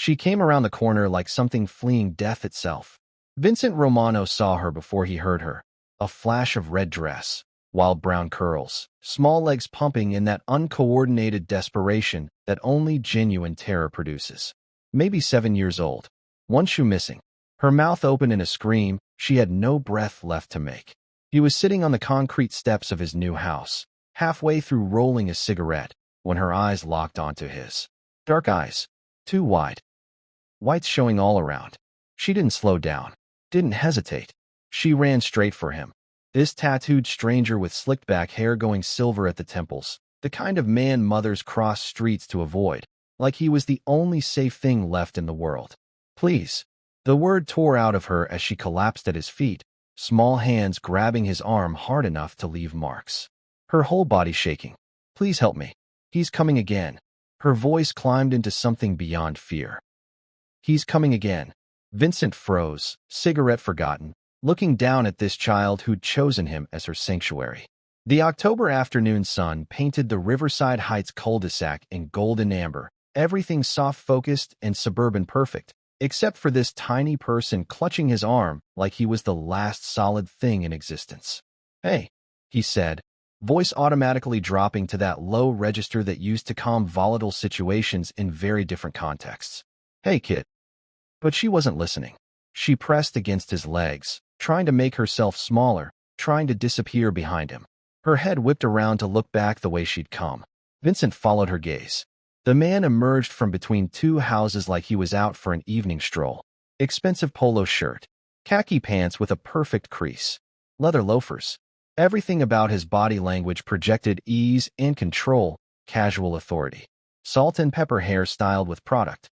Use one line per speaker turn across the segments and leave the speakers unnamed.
She came around the corner like something fleeing death itself. Vincent Romano saw her before he heard her. A flash of red dress, wild brown curls, small legs pumping in that uncoordinated desperation that only genuine terror produces. Maybe 7 years old. One shoe missing. Her mouth open in a scream. She had no breath left to make. He was sitting on the concrete steps of his new house, halfway through rolling a cigarette, when her eyes locked onto his. Dark eyes. Too wide. Whites showing all around. She didn't slow down. Didn't hesitate. She ran straight for him. This tattooed stranger with slicked back hair going silver at the temples. The kind of man mothers cross streets to avoid, like he was the only safe thing left in the world. Please. The word tore out of her as she collapsed at his feet, small hands grabbing his arm hard enough to leave marks. Her whole body shaking. Please help me. He's coming again. Her voice climbed into something beyond fear. He's coming again. Vincent froze, cigarette forgotten, looking down at this child who'd chosen him as her sanctuary. The October afternoon sun painted the Riverside Heights cul-de-sac in golden amber, everything soft-focused and suburban perfect, except for this tiny person clutching his arm like he was the last solid thing in existence. Hey, he said, voice automatically dropping to that low register that used to calm volatile situations in very different contexts. Hey, kid. But she wasn't listening. She pressed against his legs, trying to make herself smaller, trying to disappear behind him. Her head whipped around to look back the way she'd come. Vincent followed her gaze. The man emerged from between two houses like he was out for an evening stroll. Expensive polo shirt, khaki pants with a perfect crease, leather loafers. Everything about his body language projected ease and control, casual authority. Salt and pepper hair styled with product.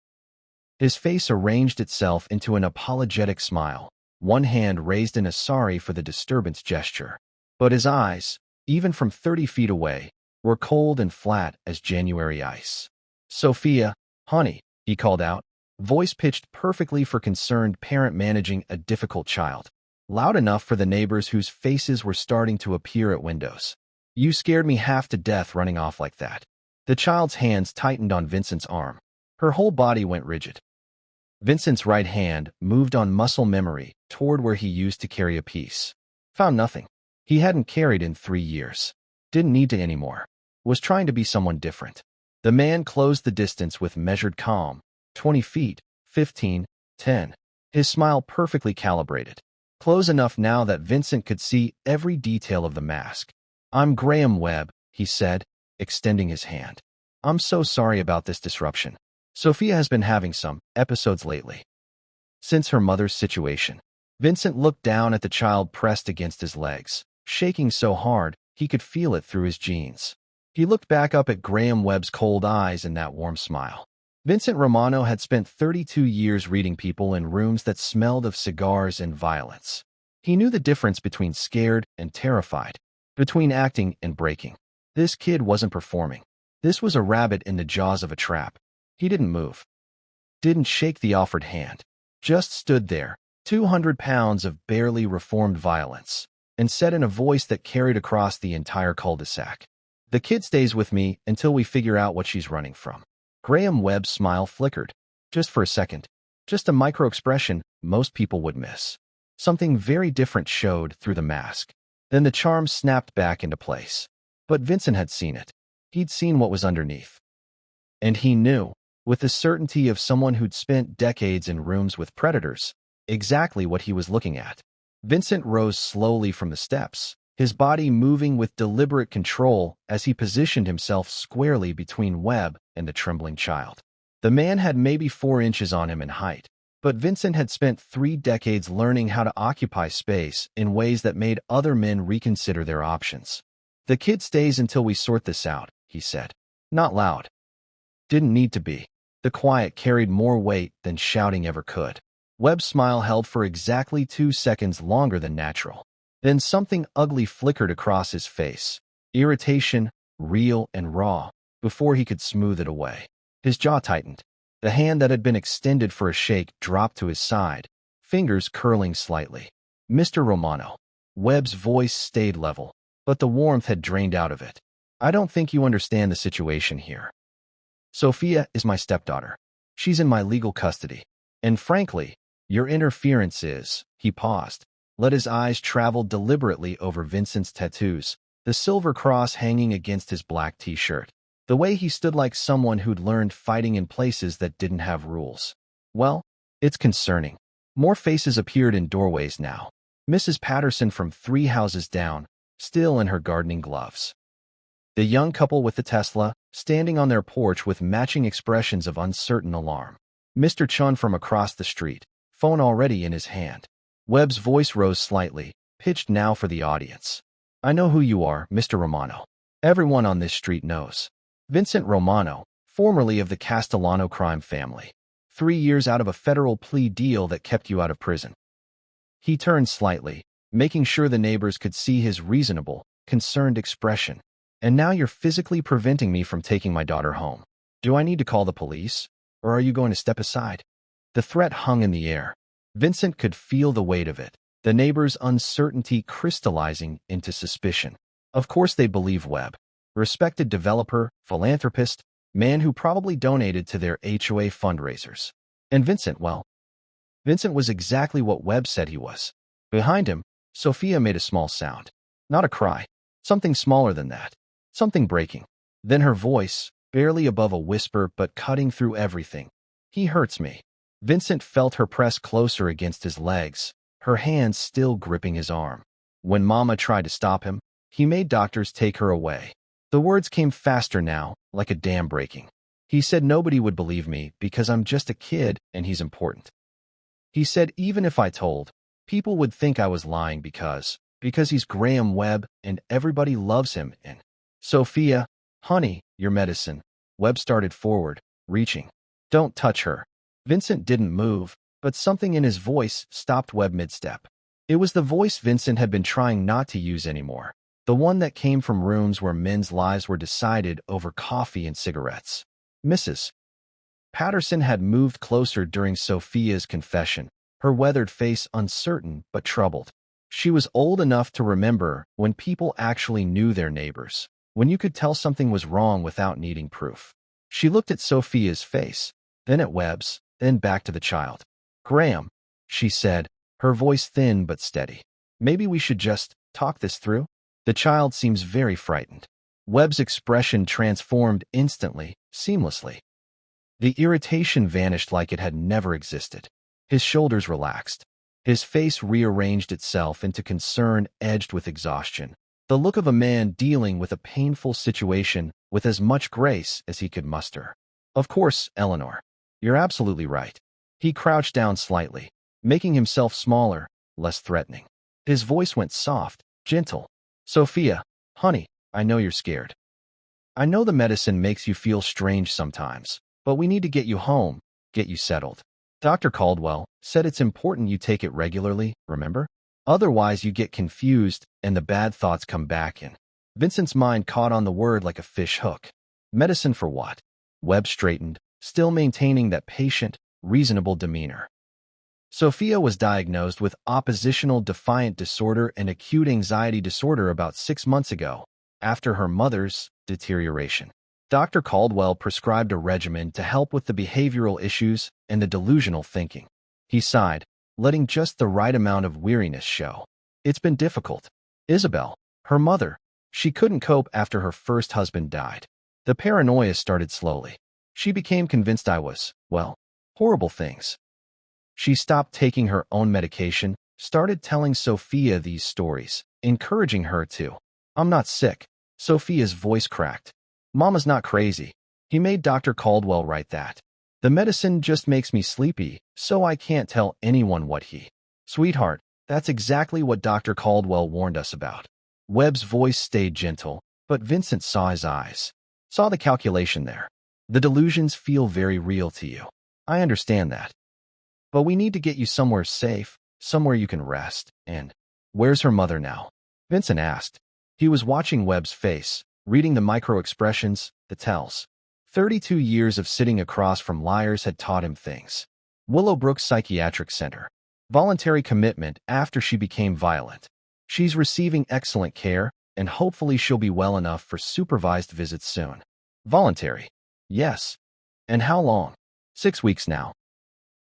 His face arranged itself into an apologetic smile, one hand raised in a sorry for the disturbance gesture. But his eyes, even from 30 feet away, were cold and flat as January ice. Sophia, honey, he called out, voice pitched perfectly for concerned parent managing a difficult child. Loud enough for the neighbors whose faces were starting to appear at windows. You scared me half to death running off like that. The child's hands tightened on Vincent's arm. Her whole body went rigid. Vincent's right hand moved on muscle memory toward where he used to carry a piece. Found nothing. He hadn't carried in 3 years. Didn't need to anymore. Was trying to be someone different. The man closed the distance with measured calm. 20 feet, 15, 10. His smile perfectly calibrated. Close enough now that Vincent could see every detail of the mask. I'm Graham Webb, he said, extending his hand. I'm so sorry about this disruption. Sophia has been having some episodes lately. Since her mother's situation. Vincent looked down at the child pressed against his legs, shaking so hard he could feel it through his jeans. He looked back up at Graham Webb's cold eyes and that warm smile. Vincent Romano had spent 32 years reading people in rooms that smelled of cigars and violence. He knew the difference between scared and terrified, between acting and breaking. This kid wasn't performing. This was a rabbit in the jaws of a trap. He didn't move. Didn't shake the offered hand. Just stood there, 200 pounds of barely reformed violence, and said in a voice that carried across the entire cul-de-sac. The kid stays with me until we figure out what she's running from. Graham Webb's smile flickered. Just for a second. Just a micro-expression most people would miss. Something very different showed through the mask. Then the charm snapped back into place. But Vincent had seen it. He'd seen what was underneath. And he knew, with the certainty of someone who'd spent decades in rooms with predators, exactly what he was looking at. Vincent rose slowly from the steps, his body moving with deliberate control as he positioned himself squarely between Webb and the trembling child. The man had maybe 4 inches on him in height, but Vincent had spent 3 decades learning how to occupy space in ways that made other men reconsider their options. The kid stays until we sort this out, he said. Not loud. Didn't need to be. The quiet carried more weight than shouting ever could. Webb's smile held for exactly 2 seconds longer than natural. Then something ugly flickered across his face. Irritation, real and raw, before he could smooth it away. His jaw tightened. The hand that had been extended for a shake dropped to his side, fingers curling slightly. Mr. Romano. Webb's voice stayed level, but the warmth had drained out of it. I don't think you understand the situation here. Sophia is my stepdaughter. She's in my legal custody. And frankly, your interference is—" He paused. Let his eyes travel deliberately over Vincent's tattoos, the silver cross hanging against his black t-shirt. The way he stood like someone who'd learned fighting in places that didn't have rules. Well, it's concerning. More faces appeared in doorways now. Mrs. Patterson from 3 houses down, still in her gardening gloves. The young couple with the Tesla, standing on their porch with matching expressions of uncertain alarm. Mr. Chun from across the street, phone already in his hand. Webb's voice rose slightly, pitched now for the audience. I know who you are, Mr. Romano. Everyone on this street knows. Vincent Romano, formerly of the Castellano crime family. 3 years out of a federal plea deal that kept you out of prison. He turned slightly, making sure the neighbors could see his reasonable, concerned expression. And now you're physically preventing me from taking my daughter home. Do I need to call the police? Or are you going to step aside? The threat hung in the air. Vincent could feel the weight of it, the neighbors' uncertainty crystallizing into suspicion. Of course they believe Webb. Respected developer, philanthropist, man who probably donated to their HOA fundraisers. And Vincent was exactly what Webb said he was. Behind him, Sophia made a small sound. Not a cry. Something smaller than that. Something breaking. Then her voice, barely above a whisper but cutting through everything. He hurts me. Vincent felt her press closer against his legs, her hands still gripping his arm. When Mama tried to stop him, he made doctors take her away. The words came faster now, like a dam breaking. He said nobody would believe me because I'm just a kid and he's important. He said even if I told, people would think I was lying because he's Graham Webb and everybody loves him and... Sophia, honey, your medicine. Webb started forward, reaching. Don't touch her. Vincent didn't move, but something in his voice stopped Webb mid-step. It was the voice Vincent had been trying not to use anymore. The one that came from rooms where men's lives were decided over coffee and cigarettes. Mrs. Patterson had moved closer during Sophia's confession, her weathered face uncertain but troubled. She was old enough to remember when people actually knew their neighbors, when you could tell something was wrong without needing proof. She looked at Sophia's face, then at Webb's, then back to the child. Graham, she said, her voice thin but steady. Maybe we should just talk this through? The child seems very frightened. Webb's expression transformed instantly, seamlessly. The irritation vanished like it had never existed. His shoulders relaxed. His face rearranged itself into concern edged with exhaustion. The look of a man dealing with a painful situation with as much grace as he could muster. Of course, Eleanor. You're absolutely right. He crouched down slightly, making himself smaller, less threatening. His voice went soft, gentle. Sophia, honey, I know you're scared. I know the medicine makes you feel strange sometimes, but we need to get you home, get you settled. Dr. Caldwell said it's important you take it regularly, remember? Otherwise you get confused and the bad thoughts come back in. Vincent's mind caught on the word like a fish hook. Medicine for what? Webb straightened, still maintaining that patient, reasonable demeanor. Sophia was diagnosed with oppositional defiant disorder and acute anxiety disorder about 6 months ago, after her mother's deterioration. Dr. Caldwell prescribed a regimen to help with the behavioral issues and the delusional thinking. He sighed, letting just the right amount of weariness show. It's been difficult. Isabel, her mother, she couldn't cope after her first husband died. The paranoia started slowly. She became convinced I was, well, horrible things. She stopped taking her own medication, started telling Sophia these stories, encouraging her to. I'm not sick. Sophia's voice cracked. Mama's not crazy. He made Dr. Caldwell write that. The medicine just makes me sleepy, so I can't tell anyone what he. Sweetheart, that's exactly what Dr. Caldwell warned us about. Webb's voice stayed gentle, but Vincent saw his eyes. Saw the calculation there. The delusions feel very real to you. I understand that. But we need to get you somewhere safe, somewhere you can rest, and... Where's her mother now? Vincent asked. He was watching Webb's face, reading the micro-expressions, the tells. 32 years of sitting across from liars had taught him things. Willowbrook Psychiatric Center. Voluntary commitment after she became violent. She's receiving excellent care, and hopefully she'll be well enough for supervised visits soon. Voluntary. Yes. And how long? 6 weeks now.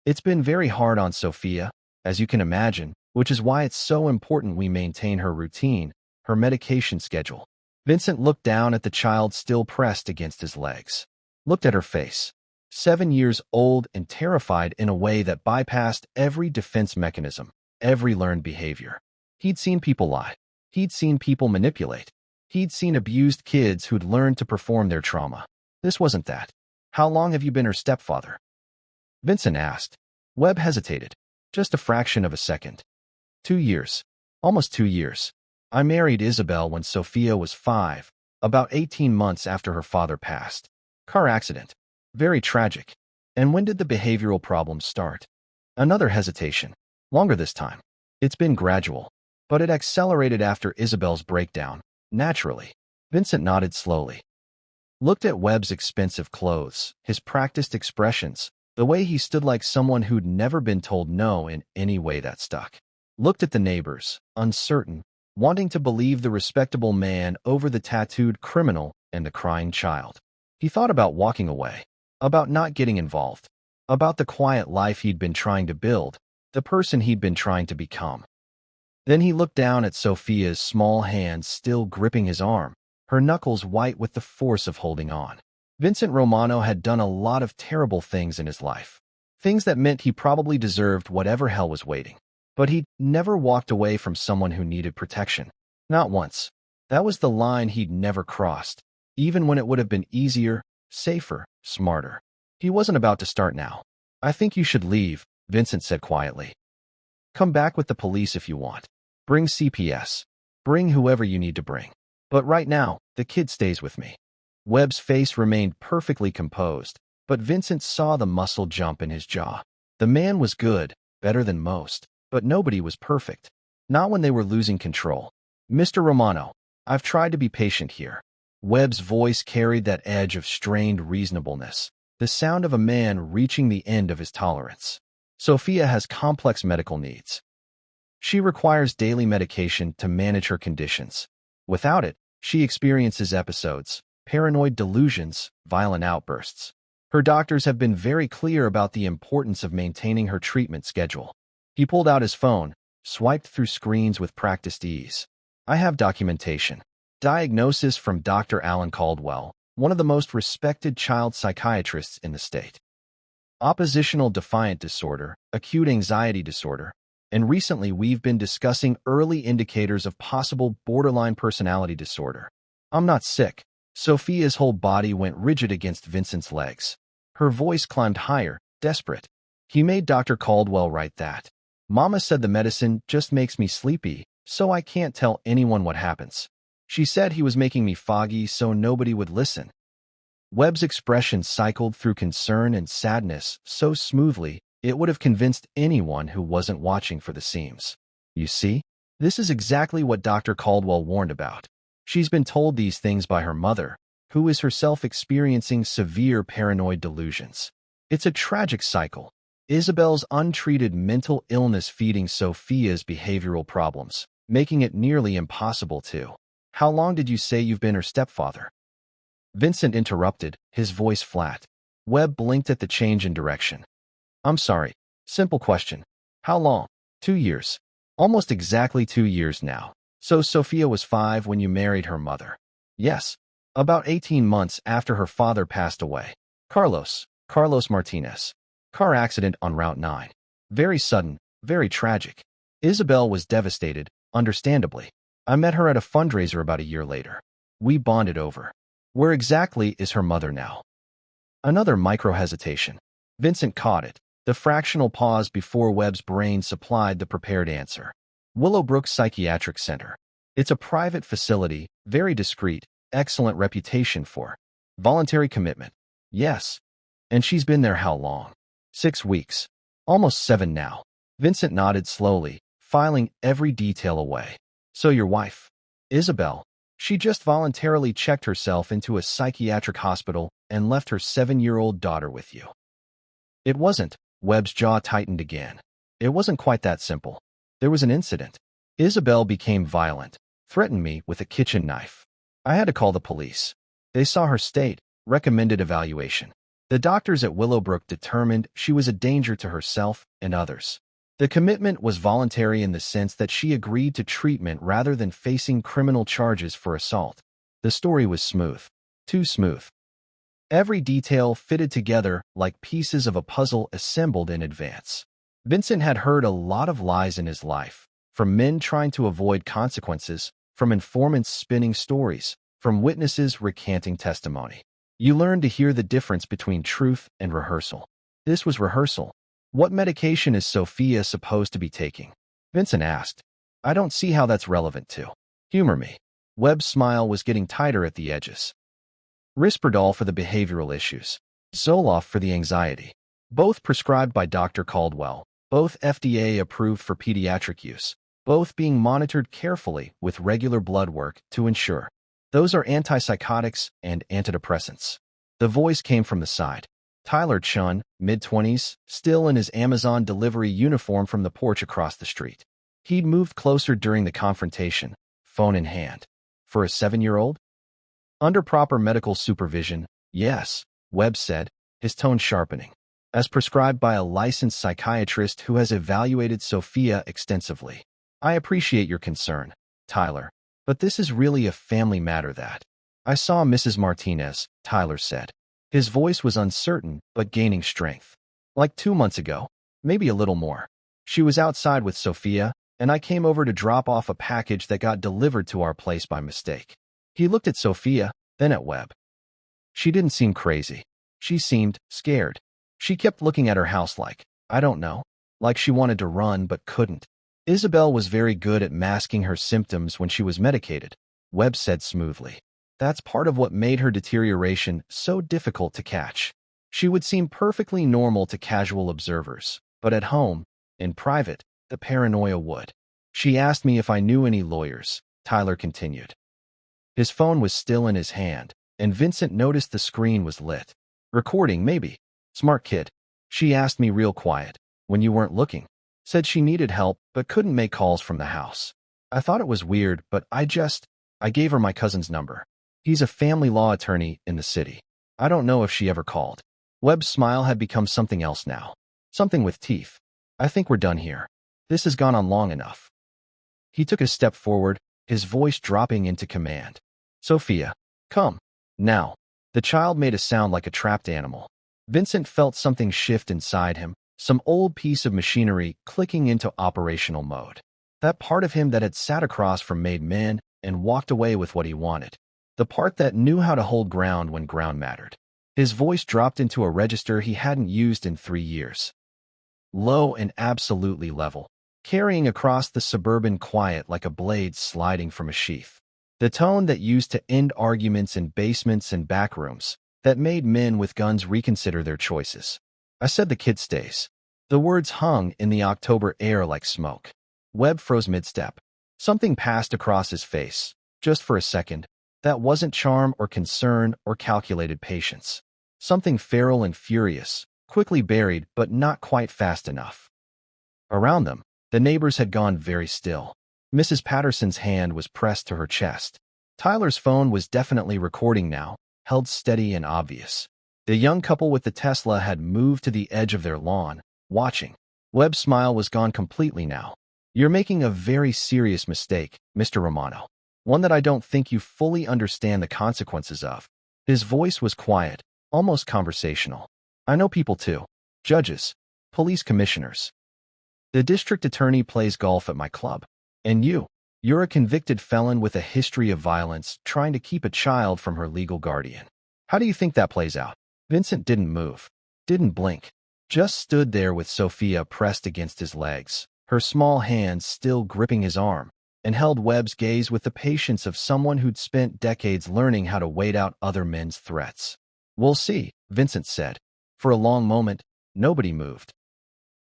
It's been very hard on Sophia, as you can imagine, which is why it's so important we maintain her routine, her medication schedule. Vincent looked down at the child still pressed against his legs. Looked at her face. 7 years old and terrified in a way that bypassed every defense mechanism, every learned behavior. He'd seen people lie. He'd seen people manipulate. He'd seen abused kids who'd learned to perform their trauma. This wasn't that. How long have you been her stepfather? Vincent asked. Webb hesitated. Just a fraction of a second. 2 years. Almost 2 years. I married Isabel when Sophia was 5, about 18 months after her father passed. Car accident. Very tragic. And when did the behavioral problems start? Another hesitation. Longer this time. It's been gradual. But it accelerated after Isabel's breakdown, naturally. Vincent nodded slowly. Looked at Webb's expensive clothes, his practiced expressions, the way he stood like someone who'd never been told no in any way that stuck. Looked at the neighbors, uncertain, wanting to believe the respectable man over the tattooed criminal and the crying child. He thought about walking away, about not getting involved, about the quiet life he'd been trying to build, the person he'd been trying to become. Then he looked down at Sophia's small hands still gripping his arm, her knuckles white with the force of holding on. Vincent Romano had done a lot of terrible things in his life, things that meant he probably deserved whatever hell was waiting. But he'd never walked away from someone who needed protection. Not once. That was the line he'd never crossed, even when it would have been easier, safer, smarter. He wasn't about to start now. I think you should leave, Vincent said quietly. Come back with the police if you want. Bring CPS. Bring whoever you need to bring. But right now, the kid stays with me. Webb's face remained perfectly composed, but Vincent saw the muscle jump in his jaw. The man was good, better than most, but nobody was perfect. Not when they were losing control. Mr. Romano, I've tried to be patient here. Webb's voice carried that edge of strained reasonableness, the sound of a man reaching the end of his tolerance. Sophia has complex medical needs. She requires daily medication to manage her conditions. Without it, she experiences episodes, paranoid delusions, violent outbursts. Her doctors have been very clear about the importance of maintaining her treatment schedule. He pulled out his phone, swiped through screens with practiced ease. I have documentation. Diagnosis from Dr. Alan Caldwell, one of the most respected child psychiatrists in the state. Oppositional defiant disorder, acute anxiety disorder, and recently we've been discussing early indicators of possible borderline personality disorder. I'm not sick. Sophia's whole body went rigid against Vincent's legs. Her voice climbed higher, desperate. He made Dr. Caldwell write that. Mama said the medicine just makes me sleepy, so I can't tell anyone what happens. She said he was making me foggy so nobody would listen. Webb's expression cycled through concern and sadness so smoothly, it would have convinced anyone who wasn't watching for the seams. You see? This is exactly what Dr. Caldwell warned about. She's been told these things by her mother, who is herself experiencing severe paranoid delusions. It's a tragic cycle. Isabel's untreated mental illness feeding Sophia's behavioral problems, making it nearly impossible to. How long did you say you've been her stepfather? Vincent interrupted, his voice flat. Webb blinked at the change in direction. I'm sorry. Simple question. How long? 2 years. Almost exactly 2 years now. So Sophia was 5 when you married her mother. Yes. About 18 months after her father passed away. Carlos Martinez. Car accident on Route 9. Very sudden, very tragic. Isabel was devastated, understandably. I met her at a fundraiser about a year later. We bonded over. Where exactly is her mother now? Another micro-hesitation. Vincent caught it, the fractional pause before Webb's brain supplied the prepared answer. Willowbrook Psychiatric Center. It's a private facility, very discreet, excellent reputation for. Voluntary commitment. Yes. And she's been there how long? 6 weeks. Almost 7 now. Vincent nodded slowly, filing every detail away. So your wife, Isabel, she just voluntarily checked herself into a psychiatric hospital and left her 7-year-old daughter with you. It wasn't. Webb's jaw tightened again. It wasn't quite that simple. There was an incident. Isabel became violent, threatened me with a kitchen knife. I had to call the police. They saw her state, recommended evaluation. The doctors at Willowbrook determined she was a danger to herself and others. The commitment was voluntary in the sense that she agreed to treatment rather than facing criminal charges for assault. The story was smooth. Too smooth. Every detail fitted together like pieces of a puzzle assembled in advance. Vincent had heard a lot of lies in his life, from men trying to avoid consequences, from informants spinning stories, from witnesses recanting testimony. You learn to hear the difference between truth and rehearsal. This was rehearsal. What medication is Sophia supposed to be taking? Vincent asked. I don't see how that's relevant to. Humor me. Webb's smile was getting tighter at the edges. Risperdal for the behavioral issues. Zoloft for the anxiety. Both prescribed by Dr. Caldwell. Both FDA approved for pediatric use. Both being monitored carefully with regular blood work to ensure. Those are antipsychotics and antidepressants. The voice came from the side. Tyler Chun, mid-20s, still in his Amazon delivery uniform from the porch across the street. He'd moved closer during the confrontation, phone in hand. For a 7-year-old? Under proper medical supervision, yes, Webb said, his tone sharpening. As prescribed by a licensed psychiatrist who has evaluated Sophia extensively. I appreciate your concern, Tyler, but this is really a family matter that. I saw Mrs. Martinez, Tyler said. His voice was uncertain but gaining strength. Like 2 months ago, maybe a little more. She was outside with Sophia, and I came over to drop off a package that got delivered to our place by mistake. He looked at Sophia, then at Webb. She didn't seem crazy. She seemed scared. She kept looking at her house like, I don't know, like she wanted to run but couldn't. Isabel was very good at masking her symptoms when she was medicated, Webb said smoothly. That's part of what made her deterioration so difficult to catch. She would seem perfectly normal to casual observers, but at home, in private, the paranoia would. She asked me if I knew any lawyers, Tyler continued. His phone was still in his hand, and Vincent noticed the screen was lit. Recording, maybe. Smart kid. She asked me real quiet, when you weren't looking. Said she needed help, but couldn't make calls from the house. I thought it was weird, but I gave her my cousin's number. He's a family law attorney in the city. I don't know if she ever called. Webb's smile had become something else now. Something with teeth. I think we're done here. This has gone on long enough. He took a step forward, his voice dropping into command. Sophia, come. Now. The child made a sound like a trapped animal. Vincent felt something shift inside him, some old piece of machinery clicking into operational mode. That part of him that had sat across from made men and walked away with what he wanted. The part that knew how to hold ground when ground mattered. His voice dropped into a register he hadn't used in 3 years. Low and absolutely level, carrying across the suburban quiet like a blade sliding from a sheath. The tone that used to end arguments in basements and backrooms, that made men with guns reconsider their choices. I said the kid stays. The words hung in the October air like smoke. Webb froze mid-step. Something passed across his face, just for a second. That wasn't charm or concern or calculated patience. Something feral and furious, quickly buried but not quite fast enough. Around them, the neighbors had gone very still. Mrs. Patterson's hand was pressed to her chest. Tyler's phone was definitely recording now, held steady and obvious. The young couple with the Tesla had moved to the edge of their lawn, watching. Webb's smile was gone completely now. You're making a very serious mistake, Mr. Romano. One that I don't think you fully understand the consequences of. His voice was quiet, almost conversational. I know people too. Judges. Police commissioners. The district attorney plays golf at my club. And you're a convicted felon with a history of violence trying to keep a child from her legal guardian. How do you think that plays out? Vincent didn't move, didn't blink, just stood there with Sophia pressed against his legs, her small hands still gripping his arm, and held Webb's gaze with the patience of someone who'd spent decades learning how to wait out other men's threats. We'll see, Vincent said. For a long moment, nobody moved.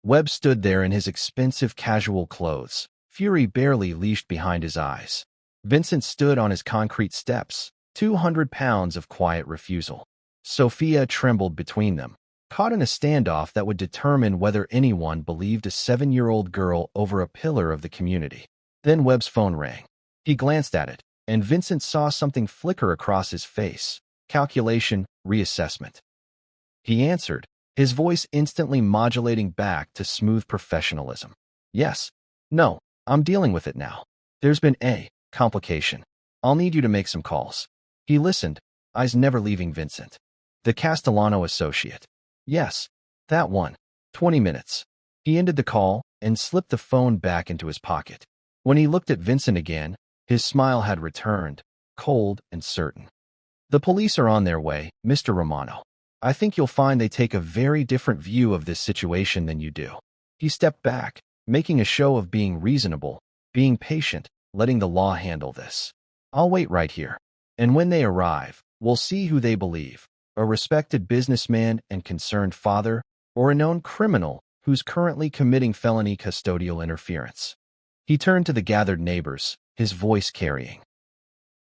Webb stood there in his expensive casual clothes, fury barely leashed behind his eyes. Vincent stood on his concrete steps, 200 pounds of quiet refusal. Sophia trembled between them, caught in a standoff that would determine whether anyone believed a 7-year-old girl over a pillar of the community. Then Webb's phone rang. He glanced at it, and Vincent saw something flicker across his face. Calculation, reassessment. he answered, his voice instantly modulating back to smooth professionalism. Yes. No, I'm dealing with it now. There's been a complication. I'll need you to make some calls. He listened, eyes never leaving Vincent. The Castellano associate. Yes, that one. 20 minutes. He ended the call and slipped the phone back into his pocket. When he looked at Vincent again, his smile had returned, cold and certain. The police are on their way, Mr. Romano. I think you'll find they take a very different view of this situation than you do. He stepped back, making a show of being reasonable, being patient, letting the law handle this. I'll wait right here. And when they arrive, we'll see who they believe, a respected businessman and concerned father, or a known criminal who's currently committing felony custodial interference. He turned to the gathered neighbors, his voice carrying.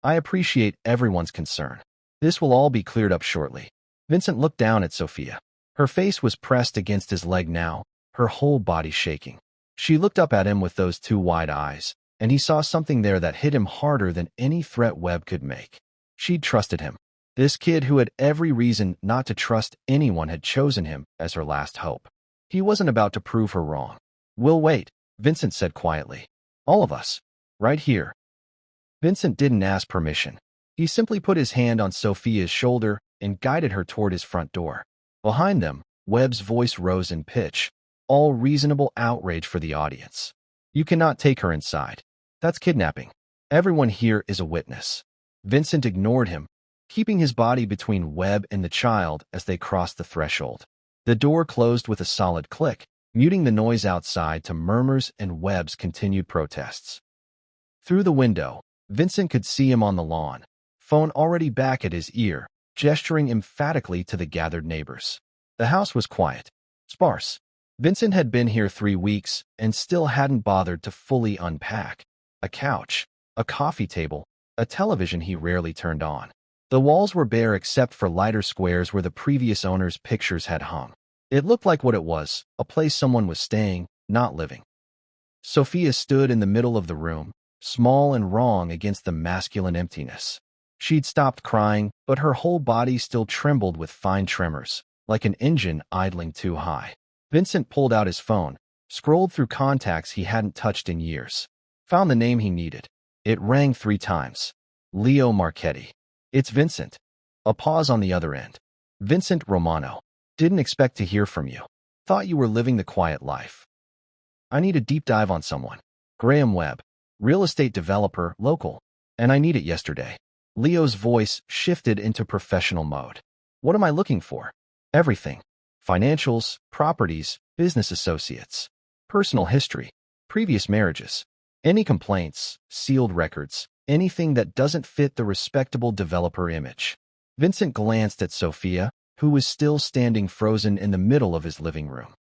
I appreciate everyone's concern. This will all be cleared up shortly. Vincent looked down at Sophia. Her face was pressed against his leg now, her whole body shaking. She looked up at him with those two wide eyes, and he saw something there that hit him harder than any threat Webb could make. She'd trusted him. This kid who had every reason not to trust anyone had chosen him as her last hope. He wasn't about to prove her wrong. We'll wait, Vincent said quietly. All of us. Right here. Vincent didn't ask permission. He simply put his hand on Sophia's shoulder and guided her toward his front door. Behind them, Webb's voice rose in pitch, all reasonable outrage for the audience. You cannot take her inside. That's kidnapping. Everyone here is a witness. Vincent ignored him, keeping his body between Webb and the child as they crossed the threshold. The door closed with a solid click, muting the noise outside to murmurs and Webb's continued protests. Through the window, Vincent could see him on the lawn, phone already back at his ear, gesturing emphatically to the gathered neighbors. The house was quiet, sparse. Vincent had been here 3 weeks and still hadn't bothered to fully unpack. A couch, a coffee table, a television he rarely turned on. The walls were bare except for lighter squares where the previous owner's pictures had hung. It looked like what it was, a place someone was staying, not living. Sophia stood in the middle of the room, small and wrong against the masculine emptiness. She'd stopped crying, but her whole body still trembled with fine tremors, like an engine idling too high. Vincent pulled out his phone, scrolled through contacts he hadn't touched in years. Found the name he needed. It rang 3 times. Leo Marchetti. It's Vincent. A pause on the other end. Vincent Romano. Didn't expect to hear from you. Thought you were living the quiet life. I need a deep dive on someone. Graham Webb. Real estate developer, local. And I need it yesterday. Leo's voice shifted into professional mode. What am I looking for? Everything. Financials, properties, business associates, personal history, previous marriages, any complaints, sealed records, anything that doesn't fit the respectable developer image. Vincent glanced at Sophia, who was still standing frozen in the middle of his living room.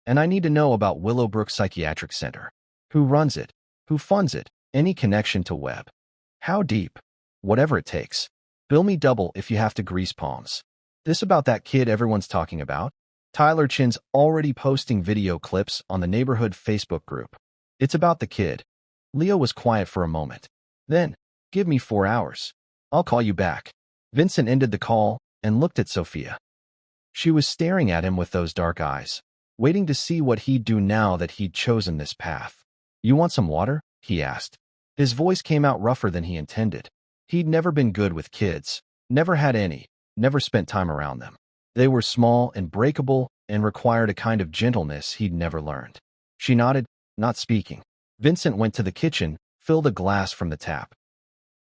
And I need to know about Willowbrook Psychiatric Center. Who runs it? Who funds it? Any connection to Webb? How deep? Whatever it takes. Bill me double if you have to grease palms. This about that kid everyone's talking about? Tyler Chin's already posting video clips on the neighborhood Facebook group. It's about the kid. Leo was quiet for a moment. Then, give me 4 hours. I'll call you back. Vincent ended the call and looked at Sophia. She was staring at him with those dark eyes, waiting to see what he'd do now that he'd chosen this path. You want some water? He asked. His voice came out rougher than he intended. He'd never been good with kids, never had any, never spent time around them. They were small and breakable and required a kind of gentleness he'd never learned. She nodded, not speaking. Vincent went to the kitchen, filled a glass from the tap.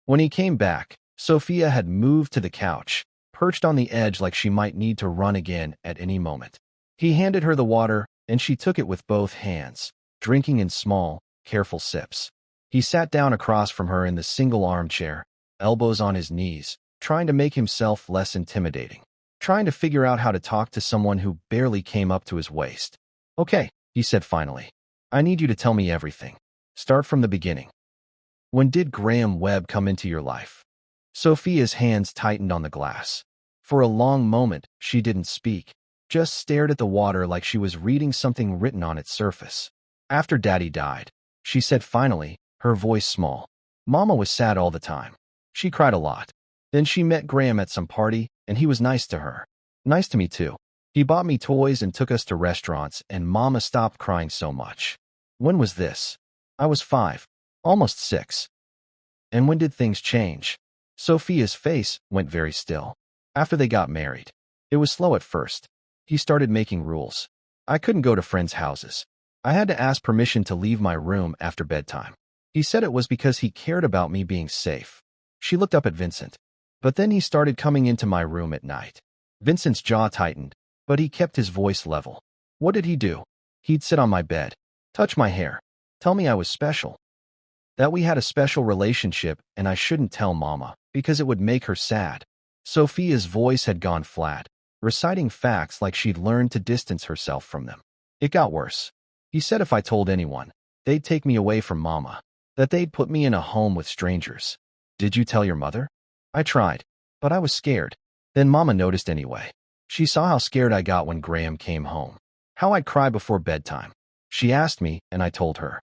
When he came back, Sophia had moved to the couch, perched on the edge like she might need to run again at any moment. He handed her the water, and she took it with both hands, drinking in small, careful sips. He sat down across from her in the single armchair, elbows on his knees, trying to make himself less intimidating, trying to figure out how to talk to someone who barely came up to his waist. Okay, he said finally. I need you to tell me everything. Start from the beginning. When did Graham Webb come into your life? Sophia's hands tightened on the glass. For a long moment, she didn't speak, just stared at the water like she was reading something written on its surface. After Daddy died, she said finally, her voice small. Mama was sad all the time. She cried a lot. Then she met Graham at some party, and he was nice to her. Nice to meet too. He bought me toys and took us to restaurants, and Mama stopped crying so much. When was this? I was 5, almost 6. And when did things change? Sophia's face went very still. After they got married. It was slow at first. He started making rules. I couldn't go to friends' houses. I had to ask permission to leave my room after bedtime. He said it was because he cared about me being safe. She looked up at Vincent. But then he started coming into my room at night. Vincent's jaw tightened, but he kept his voice level. What did he do? He'd sit on my bed, touch my hair, tell me I was special. That we had a special relationship and I shouldn't tell Mama because it would make her sad. Sophia's voice had gone flat, reciting facts like she'd learned to distance herself from them. It got worse. He said if I told anyone, they'd take me away from Mama, that they'd put me in a home with strangers. Did you tell your mother? I tried, but I was scared. Then Mama noticed anyway. She saw how scared I got when Graham came home, how I'd cry before bedtime. She asked me, and I told her.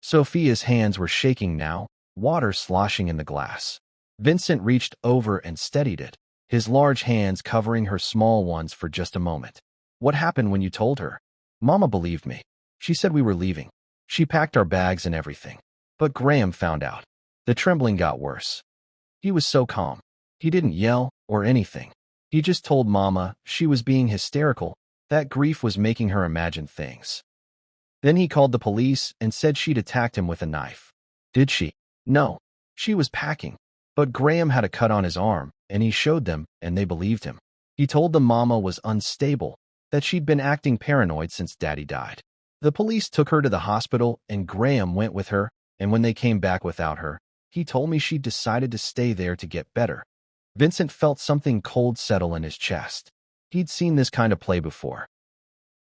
Sophia's hands were shaking now, water sloshing in the glass. Vincent reached over and steadied it, his large hands covering her small ones for just a moment. What happened when you told her? Mama believed me. She said we were leaving. She packed our bags and everything. But Graham found out. The trembling got worse. He was so calm. He didn't yell or anything. He just told Mama she was being hysterical, that grief was making her imagine things. Then he called the police and said she'd attacked him with a knife. Did she? No. She was packing. But Graham had a cut on his arm, and he showed them, and they believed him. He told them Mama was unstable, that she'd been acting paranoid since Daddy died. The police took her to the hospital, and Graham went with her, and when they came back without her, he told me she'd decided to stay there to get better. Vincent felt something cold settle in his chest. He'd seen this kind of play before.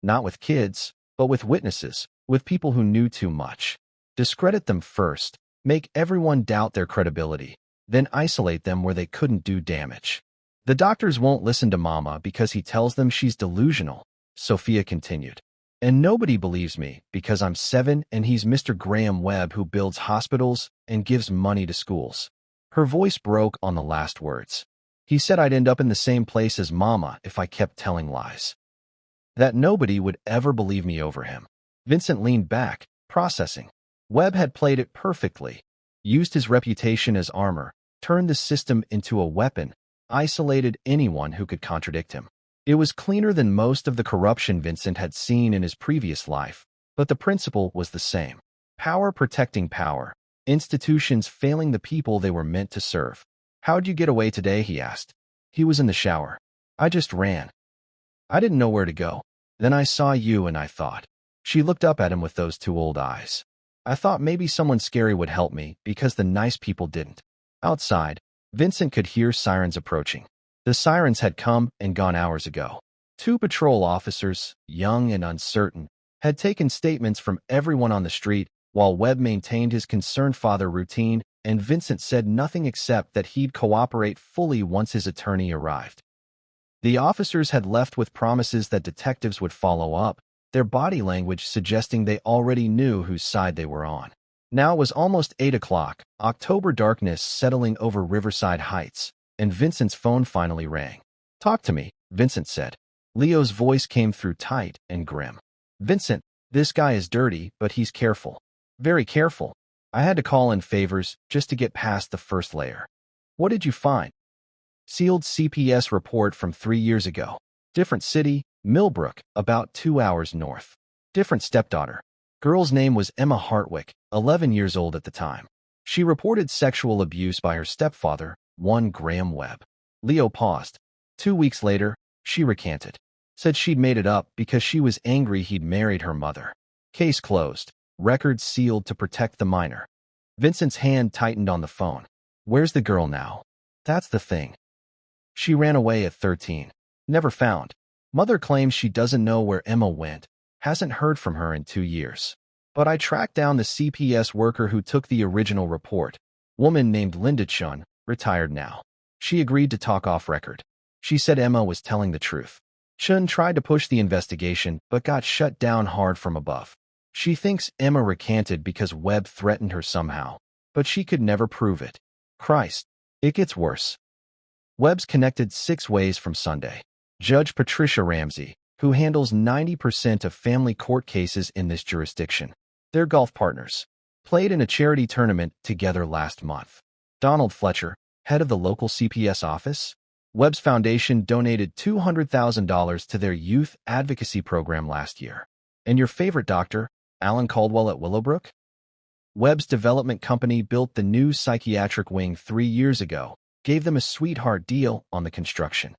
Not with kids, but with witnesses, with people who knew too much. Discredit them first, make everyone doubt their credibility, then isolate them where they couldn't do damage. The doctors won't listen to Mama because he tells them she's delusional, Sophia continued. And nobody believes me because I'm 7 and he's Mr. Graham Webb who builds hospitals and gives money to schools. Her voice broke on the last words. He said I'd end up in the same place as Mama if I kept telling lies. That nobody would ever believe me over him. Vincent leaned back, processing. Webb had played it perfectly, used his reputation as armor, turned the system into a weapon, isolated anyone who could contradict him. It was cleaner than most of the corruption Vincent had seen in his previous life, but the principle was the same. Power protecting power, institutions failing the people they were meant to serve. How'd you get away today, he asked. He was in the shower. I just ran. I didn't know where to go. Then I saw you and I thought. She looked up at him with those 2 old eyes. I thought maybe someone scary would help me because the nice people didn't. Outside, Vincent could hear sirens approaching. The sirens had come and gone hours ago. 2 patrol officers, young and uncertain, had taken statements from everyone on the street while Webb maintained his concerned father routine, and Vincent said nothing except that he'd cooperate fully once his attorney arrived. The officers had left with promises that detectives would follow up, their body language suggesting they already knew whose side they were on. Now it was almost 8 o'clock, October darkness settling over Riverside Heights, and Vincent's phone finally rang. Talk to me, Vincent said. Leo's voice came through tight and grim. Vincent, this guy is dirty, but he's careful. Very careful. I had to call in favors just to get past the first layer. What did you find? Sealed CPS report from 3 years ago. Different city, Millbrook, about 2 hours north. Different stepdaughter. Girl's name was Emma Hartwick, 11 years old at the time. She reported sexual abuse by her stepfather, one Graham Webb. Leo paused. 2 weeks later, she recanted. Said she'd made it up because she was angry he'd married her mother. Case closed. Records sealed to protect the minor. Vincent's hand tightened on the phone. Where's the girl now? That's the thing. She ran away at 13. Never found. Mother claims she doesn't know where Emma went. Hasn't heard from her in 2 years. But I tracked down the CPS worker who took the original report. Woman named Linda Chun, retired now. She agreed to talk off record. She said Emma was telling the truth. Chun tried to push the investigation, but got shut down hard from above. She thinks Emma recanted because Webb threatened her somehow, but she could never prove it. Christ, it gets worse. Webb's connected 6 ways from Sunday. Judge Patricia Ramsey, who handles 90% of family court cases in this jurisdiction. They're golf partners. Played in a charity tournament together last month. Donald Fletcher, head of the local CPS office. Webb's foundation donated $200,000 to their youth advocacy program last year. And your favorite doctor, Alan Caldwell at Willowbrook? Webb's development company built the new psychiatric wing 3 years ago, gave them a sweetheart deal on the construction.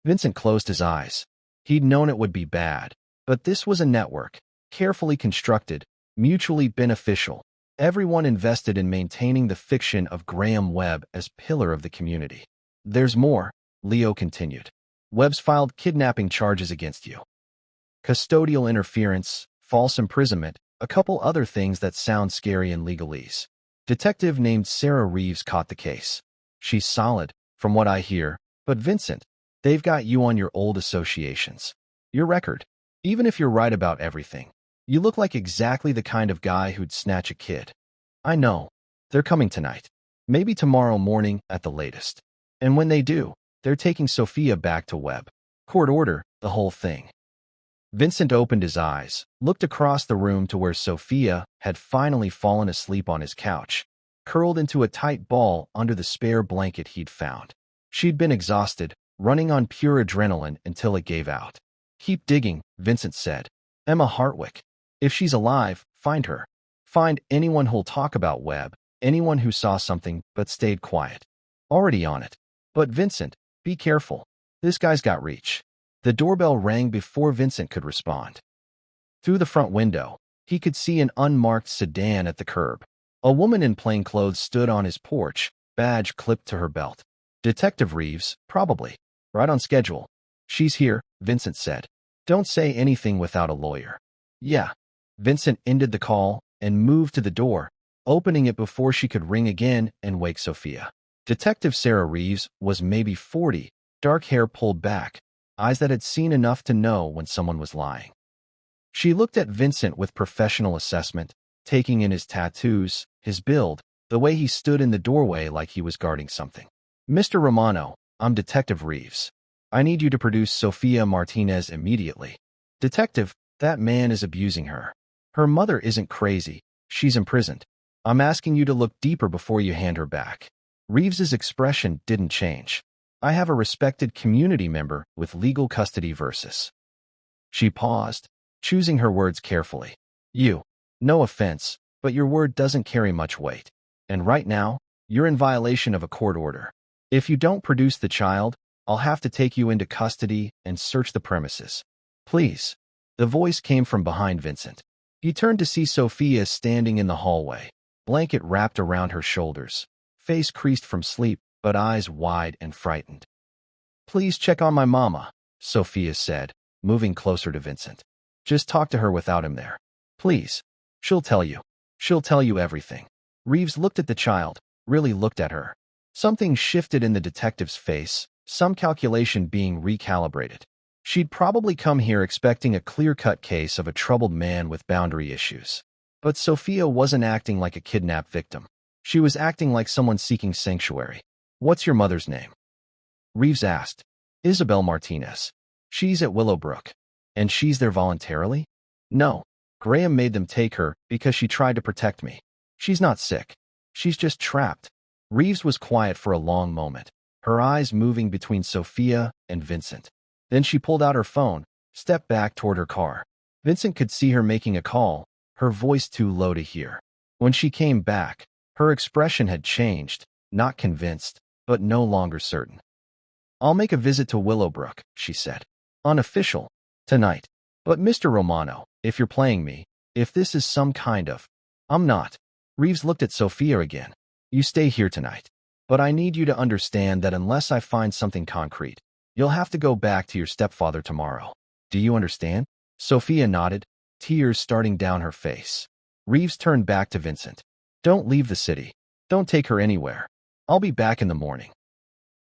Vincent closed his eyes. He'd known it would be bad, but this was a network, carefully constructed, mutually beneficial. Everyone invested in maintaining the fiction of Graham Webb as pillar of the community. There's more, Leo continued. Webb's filed kidnapping charges against you. Custodial interference, false imprisonment, a couple other things that sound scary in legalese. Detective named Sarah Reeves caught the case. She's solid, from what I hear, but Vincent, they've got you on your old associations. Your record, even if you're right about everything. You look like exactly the kind of guy who'd snatch a kid. I know. They're coming tonight. Maybe tomorrow morning at the latest. And when they do, they're taking Sophia back to Webb. Court order, the whole thing. Vincent opened his eyes, looked across the room to where Sophia had finally fallen asleep on his couch, curled into a tight ball under the spare blanket he'd found. She'd been exhausted, running on pure adrenaline until it gave out. Keep digging, Vincent said. Emma Hartwick. If she's alive, find her. Find anyone who'll talk about Webb, anyone who saw something but stayed quiet. Already on it. But Vincent, be careful. This guy's got reach. The doorbell rang before Vincent could respond. Through the front window, he could see an unmarked sedan at the curb. A woman in plain clothes stood on his porch, badge clipped to her belt. Detective Reeves, probably. Right on schedule. She's here, Vincent said. Don't say anything without a lawyer. Yeah. Vincent ended the call and moved to the door, opening it before she could ring again and wake Sophia. Detective Sarah Reeves was maybe 40, dark hair pulled back, eyes that had seen enough to know when someone was lying. She looked at Vincent with professional assessment, taking in his tattoos, his build, the way he stood in the doorway like he was guarding something. Mr. Romano, I'm Detective Reeves. I need you to produce Sophia Martinez immediately. Detective, that man is abusing her. Her mother isn't crazy. She's imprisoned. I'm asking you to look deeper before you hand her back. Reeves's expression didn't change. I have a respected community member with legal custody versus. She paused, choosing her words carefully. You. No offense, but your word doesn't carry much weight. And right now, you're in violation of a court order. If you don't produce the child, I'll have to take you into custody and search the premises. Please. The voice came from behind Vincent. He turned to see Sophia standing in the hallway, blanket wrapped around her shoulders, face creased from sleep, but eyes wide and frightened. Please check on my mama, Sophia said, moving closer to Vincent. Just talk to her without him there. Please. She'll tell you. She'll tell you everything. Reeves looked at the child, really looked at her. Something shifted in the detective's face, some calculation being recalibrated. She'd probably come here expecting a clear-cut case of a troubled man with boundary issues. But Sophia wasn't acting like a kidnapped victim. She was acting like someone seeking sanctuary. What's your mother's name? Reeves asked. Isabel Martinez. She's at Willowbrook. And she's there voluntarily? No. Graham made them take her because she tried to protect me. She's not sick. She's just trapped. Reeves was quiet for a long moment, her eyes moving between Sophia and Vincent. Then she pulled out her phone, stepped back toward her car. Vincent could see her making a call, her voice too low to hear. When she came back, her expression had changed, not convinced, but no longer certain. I'll make a visit to Willowbrook, she said. Unofficial. Tonight. But Mr. Romano, if you're playing me, if this is some kind of... I'm not. Reeves looked at Sophia again. You stay here tonight. But I need you to understand that unless I find something concrete, you'll have to go back to your stepfather tomorrow. Do you understand? Sophia nodded, tears starting down her face. Reeves turned back to Vincent. Don't leave the city. Don't take her anywhere. I'll be back in the morning.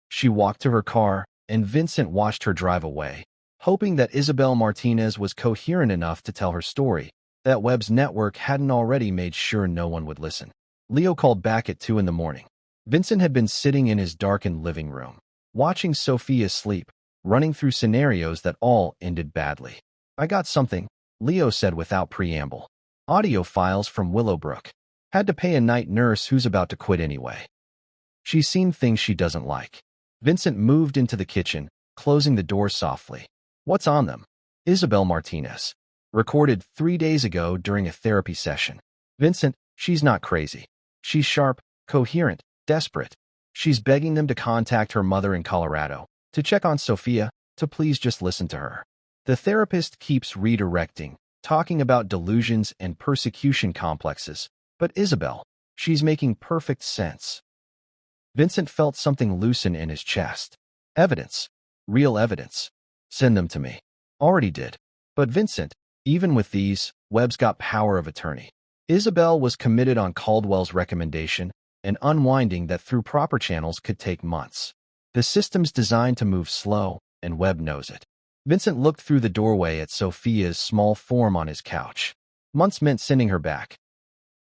She walked to her car, and Vincent watched her drive away, hoping that Isabel Martinez was coherent enough to tell her story, that Webb's network hadn't already made sure no one would listen. Leo called back at 2 in the morning. Vincent had been sitting in his darkened living room, watching Sophia sleep, running through scenarios that all ended badly. I got something, Leo said without preamble. Audio files from Willowbrook. Had to pay a night nurse who's about to quit anyway. She's seen things she doesn't like. Vincent moved into the kitchen, closing the door softly. What's on them? Isabel Martinez. Recorded 3 days ago during a therapy session. Vincent, she's not crazy. She's sharp, coherent, desperate. She's begging them to contact her mother in Colorado, to check on Sophia, to please just listen to her. The therapist keeps redirecting, talking about delusions and persecution complexes. But Isabel, she's making perfect sense. Vincent felt something loosen in his chest. Evidence. Real evidence. Send them to me. Already did. But Vincent, even with these, Webb's got power of attorney. Isabel was committed on Caldwell's recommendation, and unwinding that through proper channels could take months. The system's designed to move slow, and Webb knows it. Vincent looked through the doorway at Sophia's small form on his couch. Months meant sending her back.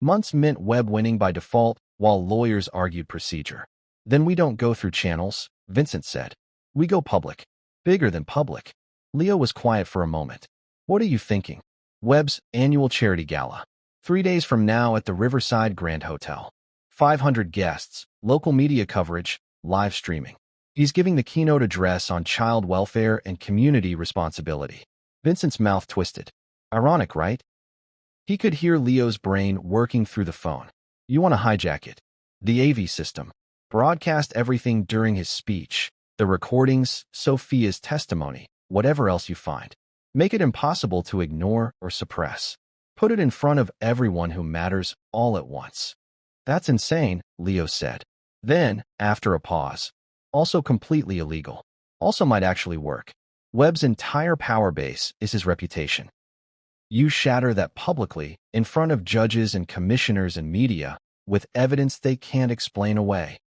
Months meant Webb winning by default, while lawyers argued procedure. Then we don't go through channels, Vincent said. We go public. Bigger than public. Leo was quiet for a moment. What are you thinking? Webb's annual charity gala. 3 days from now at the Riverside Grand Hotel. 500 guests, local media coverage, live streaming. He's giving the keynote address on child welfare and community responsibility. Vincent's mouth twisted. Ironic, right? He could hear Leo's brain working through the phone. You want to hijack it. The AV system. Broadcast everything during his speech. The recordings, Sophia's testimony, whatever else you find. Make it impossible to ignore or suppress. Put it in front of everyone who matters all at once. That's insane, Leo said. Then, after a pause, also completely illegal. Also might actually work. Webb's entire power base is his reputation. You shatter that publicly, in front of judges and commissioners and media, with evidence they can't explain away.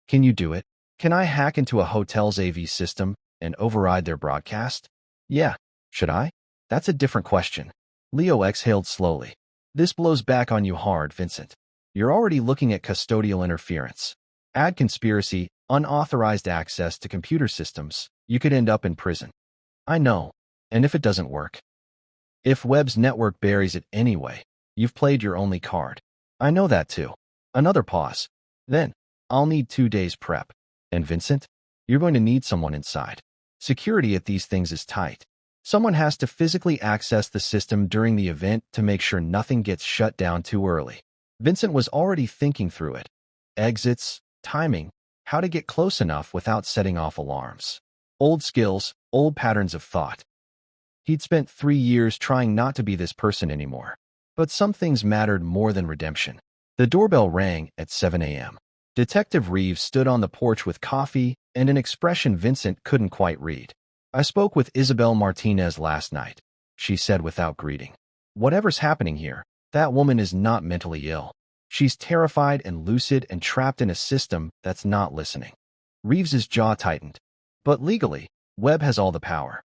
Can you do it? Can I hack into a hotel's AV system and override their broadcast? Yeah. Should I? That's a different question. Leo exhaled slowly. This blows back on you hard, Vincent. You're already looking at custodial interference. Add conspiracy, unauthorized access to computer systems. You could end up in prison. I know. And if it doesn't work? If Webb's network buries it anyway, you've played your only card. I know that too. Another pause. Then, I'll need 2 days prep. And Vincent, you're going to need someone inside. Security at these things is tight. Someone has to physically access the system during the event to make sure nothing gets shut down too early. Vincent was already thinking through it. Exits, timing, how to get close enough without setting off alarms. Old skills, old patterns of thought. He'd spent 3 years trying not to be this person anymore. But some things mattered more than redemption. The doorbell rang at 7 a.m. Detective Reeves stood on the porch with coffee and an expression Vincent couldn't quite read. I spoke with Isabel Martinez last night, she said without greeting. Whatever's happening here, that woman is not mentally ill. She's terrified and lucid and trapped in a system that's not listening. Reeves's jaw tightened. But legally, Webb has all the power.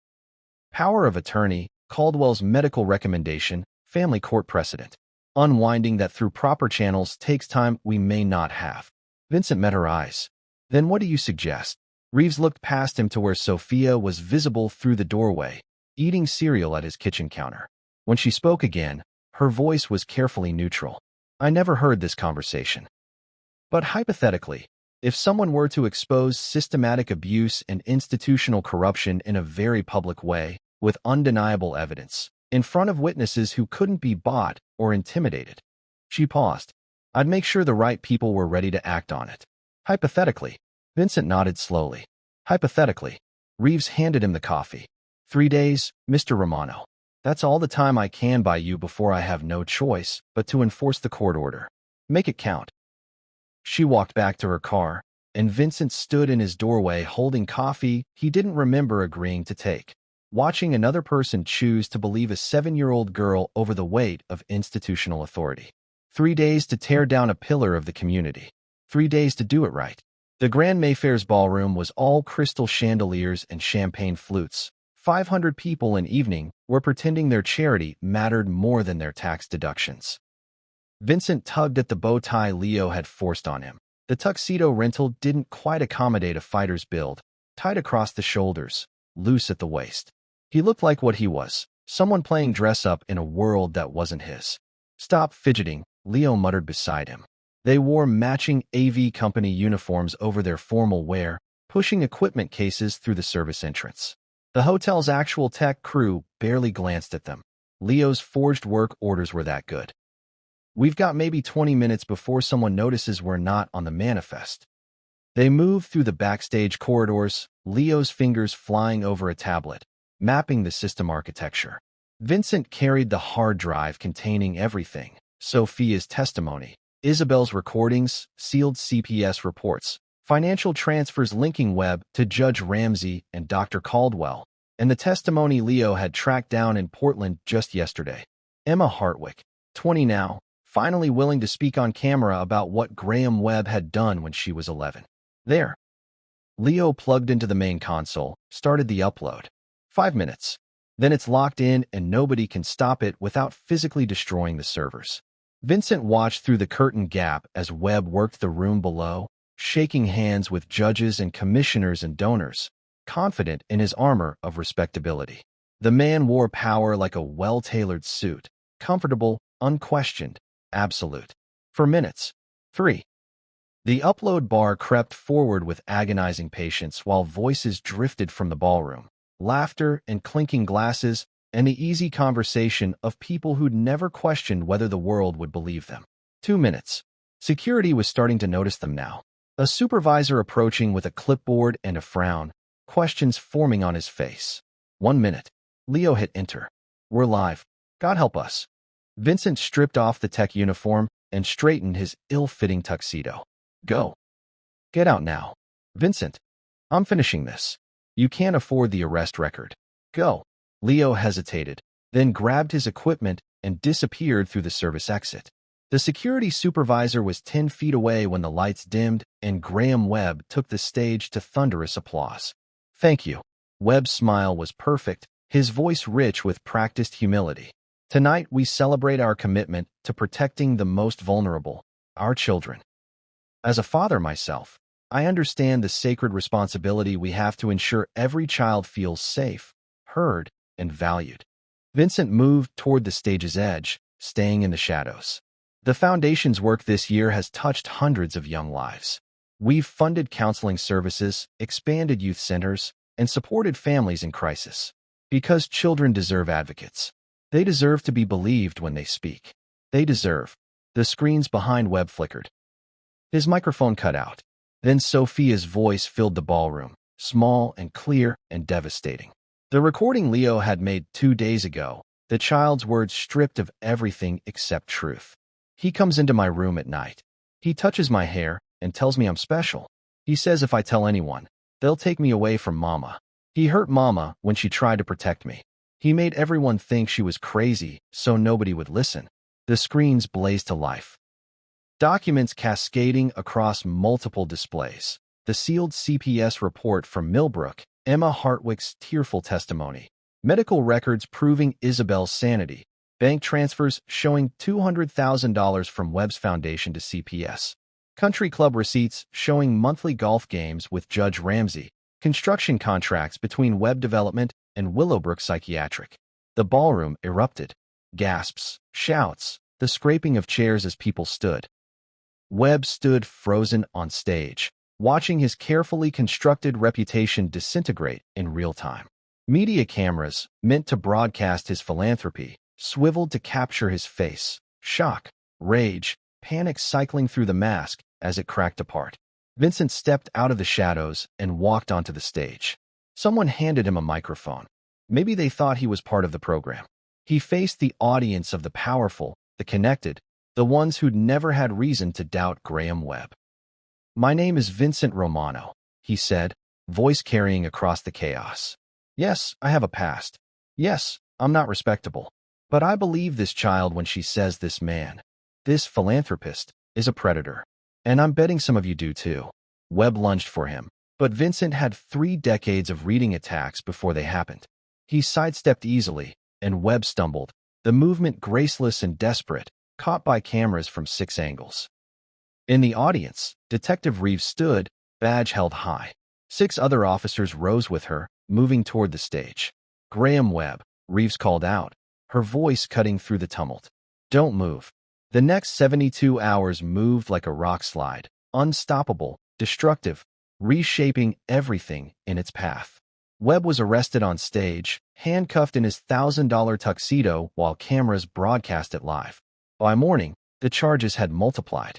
Power of attorney, Caldwell's medical recommendation, family court precedent. Unwinding that through proper channels takes time we may not have. Vincent met her eyes. Then what do you suggest? Reeves looked past him to where Sophia was visible through the doorway, eating cereal at his kitchen counter. When she spoke again, her voice was carefully neutral. I never heard this conversation. But hypothetically, if someone were to expose systematic abuse and institutional corruption in a very public way, with undeniable evidence, in front of witnesses who couldn't be bought or intimidated. She paused. I'd make sure the right people were ready to act on it. Hypothetically. Vincent nodded slowly. Hypothetically. Reeves handed him the coffee. 3 days, Mr. Romano. That's all the time I can buy you before I have no choice but to enforce the court order. Make it count. She walked back to her car, and Vincent stood in his doorway holding coffee he didn't remember agreeing to take, watching another person choose to believe a 7-year-old girl over the weight of institutional authority. 3 days to tear down a pillar of the community. 3 days to do it right. The Grand Mayfair's ballroom was all crystal chandeliers and champagne flutes. 500 people an evening were pretending their charity mattered more than their tax deductions. Vincent tugged at the bow tie Leo had forced on him. The tuxedo rental didn't quite accommodate a fighter's build, tied across the shoulders, loose at the waist. He looked like what he was, someone playing dress-up in a world that wasn't his. "Stop fidgeting," Leo muttered beside him. They wore matching AV company uniforms over their formal wear, pushing equipment cases through the service entrance. The hotel's actual tech crew barely glanced at them. Leo's forged work orders were that good. "We've got maybe 20 minutes before someone notices we're not on the manifest." They moved through the backstage corridors, Leo's fingers flying over a tablet, mapping the system architecture. Vincent carried the hard drive containing everything: Sophia's testimony, Isabel's recordings, sealed CPS reports, financial transfers linking Webb to Judge Ramsey and Dr. Caldwell, and the testimony Leo had tracked down in Portland just yesterday. Emma Hartwick, 20 now, finally willing to speak on camera about what Graham Webb had done when she was 11. There. Leo plugged into the main console, started the upload. 5 minutes. Then it's locked in and nobody can stop it without physically destroying the servers. Vincent watched through the curtain gap as Webb worked the room below, shaking hands with judges and commissioners and donors, confident in his armor of respectability. The man wore power like a well-tailored suit, comfortable, unquestioned, absolute. For minutes. 3. The upload bar crept forward with agonizing patience while voices drifted from the ballroom, laughter and clinking glasses, and the easy conversation of people who'd never questioned whether the world would believe them. 2 minutes. Security was starting to notice them now. A supervisor approaching with a clipboard and a frown, questions forming on his face. 1 minute. Leo hit enter. "We're live. God help us." Vincent stripped off the tech uniform and straightened his ill-fitting tuxedo. "Go. Get out now." "Vincent, I'm finishing this. You can't afford the arrest record. Go." Leo hesitated, then grabbed his equipment and disappeared through the service exit. The security supervisor was 10 feet away when the lights dimmed and Graham Webb took the stage to thunderous applause. "Thank you." Webb's smile was perfect, his voice rich with practiced humility. "Tonight we celebrate our commitment to protecting the most vulnerable, our children. As a father myself, I understand the sacred responsibility we have to ensure every child feels safe, heard, and valued." Vincent moved toward the stage's edge, staying in the shadows. "The Foundation's work this year has touched hundreds of young lives. We've funded counseling services, expanded youth centers, and supported families in crisis. Because children deserve advocates. They deserve to be believed when they speak. They deserve." The screens behind Webb flickered. His microphone cut out. Then Sophia's voice filled the ballroom, small and clear and devastating. The recording Leo had made 2 days ago, the child's words stripped of everything except truth. "He comes into my room at night. He touches my hair and tells me I'm special. He says if I tell anyone, they'll take me away from Mama. He hurt Mama when she tried to protect me. He made everyone think she was crazy so nobody would listen." The screens blazed to life. Documents cascading across multiple displays. The sealed CPS report from Millbrook, Emma Hartwick's tearful testimony, medical records proving Isabel's sanity, bank transfers showing $200,000 from Webb's foundation to CPS, country club receipts showing monthly golf games with Judge Ramsey, construction contracts between Webb Development and Willowbrook Psychiatric. The ballroom erupted. Gasps, shouts, the scraping of chairs as people stood. Webb stood frozen on stage, watching his carefully constructed reputation disintegrate in real time. Media cameras, meant to broadcast his philanthropy, swiveled to capture his face. Shock, rage, panic cycling through the mask as it cracked apart. Vincent stepped out of the shadows and walked onto the stage. Someone handed him a microphone. Maybe they thought he was part of the program. He faced the audience of the powerful, the connected, the ones who'd never had reason to doubt Graham Webb. "My name is Vincent Romano," he said, voice carrying across the chaos. "Yes, I have a past. Yes, I'm not respectable. But I believe this child when she says this man, this philanthropist, is a predator. And I'm betting some of you do too." Webb lunged for him, but Vincent had 3 decades of reading attacks before they happened. He sidestepped easily, and Webb stumbled, the movement graceless and desperate, caught by cameras from 6 angles. In the audience, Detective Reeves stood, badge held high. 6 other officers rose with her, moving toward the stage. "Graham Webb," Reeves called out, her voice cutting through the tumult. "Don't move." The next 72 hours moved like a rock slide, unstoppable, destructive, reshaping everything in its path. Webb was arrested on stage, handcuffed in his $1,000 tuxedo while cameras broadcast it live. By morning, the charges had multiplied.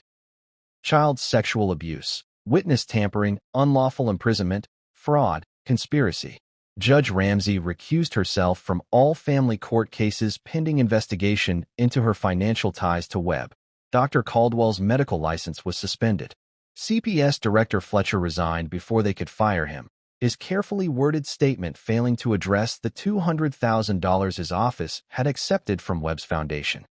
Child sexual abuse, witness tampering, unlawful imprisonment, fraud, conspiracy. Judge Ramsey recused herself from all family court cases pending investigation into her financial ties to Webb. Dr. Caldwell's medical license was suspended. CPS Director Fletcher resigned before they could fire him, his carefully worded statement failing to address the $200,000 his office had accepted from Webb's foundation.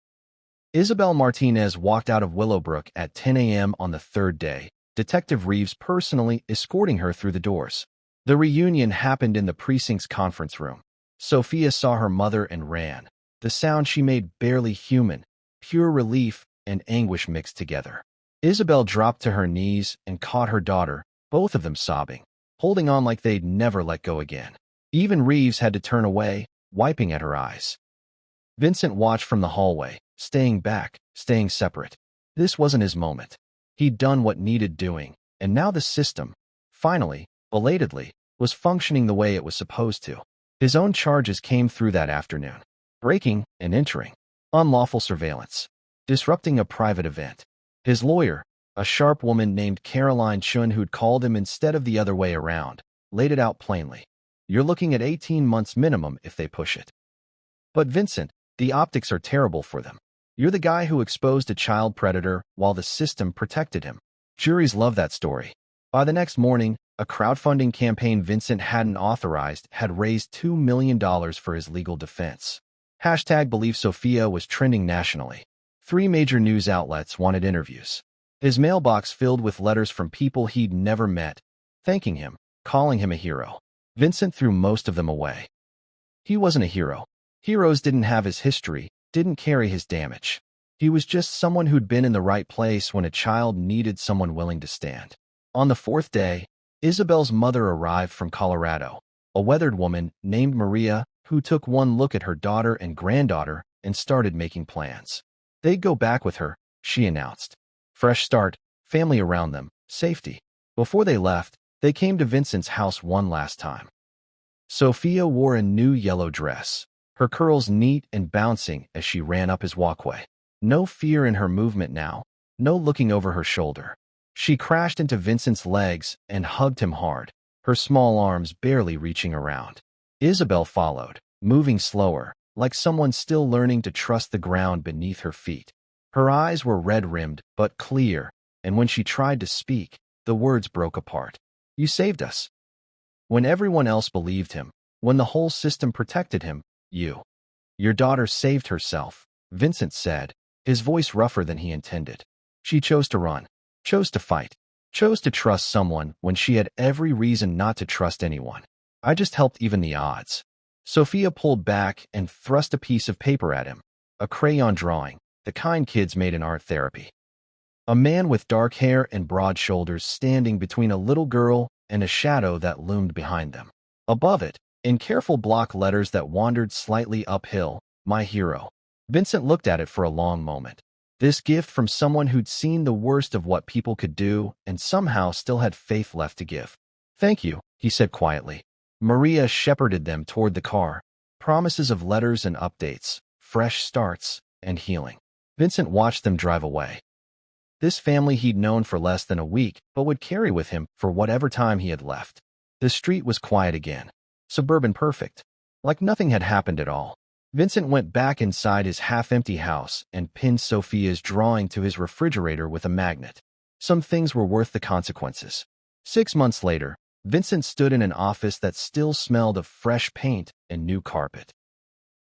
Isabel Martinez walked out of Willowbrook at 10 a.m. on the third day, Detective Reeves personally escorting her through the doors. The reunion happened in the precinct's conference room. Sophia saw her mother and ran. The sound she made barely human, pure relief and anguish mixed together. Isabel dropped to her knees and caught her daughter, both of them sobbing, holding on like they'd never let go again. Even Reeves had to turn away, wiping at her eyes. Vincent watched from the hallway, staying back, staying separate. This wasn't his moment. He'd done what needed doing, and now the system, finally, belatedly, was functioning the way it was supposed to. His own charges came through that afternoon. Breaking and entering. Unlawful surveillance. Disrupting a private event. His lawyer, a sharp woman named Caroline Chun who'd called him instead of the other way around, laid it out plainly. "You're looking at 18 months minimum if they push it." "But Vincent, the optics are terrible for them. You're the guy who exposed a child predator while the system protected him." Juries love that story. By the next morning, a crowdfunding campaign Vincent hadn't authorized had raised $2 million for his legal defense. #BelieveSophia was trending nationally. 3 major news outlets wanted interviews. His mailbox filled with letters from people he'd never met, thanking him, calling him a hero. Vincent threw most of them away. He wasn't a hero. Heroes didn't have his history, didn't carry his damage. He was just someone who'd been in the right place when a child needed someone willing to stand. On the 4th day, Isabel's mother arrived from Colorado, a weathered woman named Maria who took one look at her daughter and granddaughter and started making plans. They'd go back with her, she announced. Fresh start, family around them, safety. Before they left, they came to Vincent's house one last time. Sophia wore a new yellow dress, her curls neat and bouncing as she ran up his walkway. No fear in her movement now, no looking over her shoulder. She crashed into Vincent's legs and hugged him hard, her small arms barely reaching around. Isabel followed, moving slower, like someone still learning to trust the ground beneath her feet. Her eyes were red-rimmed but clear, and when she tried to speak, the words broke apart. "You saved us." When everyone else believed him, when the whole system protected him, your daughter saved herself, Vincent said, his voice rougher than he intended. She chose to run, chose to fight, chose to trust someone when she had every reason not to trust anyone. "I just helped even the odds." Sophia pulled back and thrust a piece of paper at him, a crayon drawing, the kind kids made in art therapy. A man with dark hair and broad shoulders standing between a little girl and a shadow that loomed behind them. Above it, in careful block letters that wandered slightly uphill, "My hero." Vincent looked at it for a long moment. This gift from someone who'd seen the worst of what people could do and somehow still had faith left to give. "Thank you," he said quietly. Maria shepherded them toward the car, promises of letters and updates, fresh starts, and healing. Vincent watched them drive away. This family he'd known for less than a week, but would carry with him for whatever time he had left. The street was quiet again. Suburban perfect. Like nothing had happened at all. Vincent went back inside his half-empty house and pinned Sophia's drawing to his refrigerator with a magnet. Some things were worth the consequences. 6 months later, Vincent stood in an office that still smelled of fresh paint and new carpet.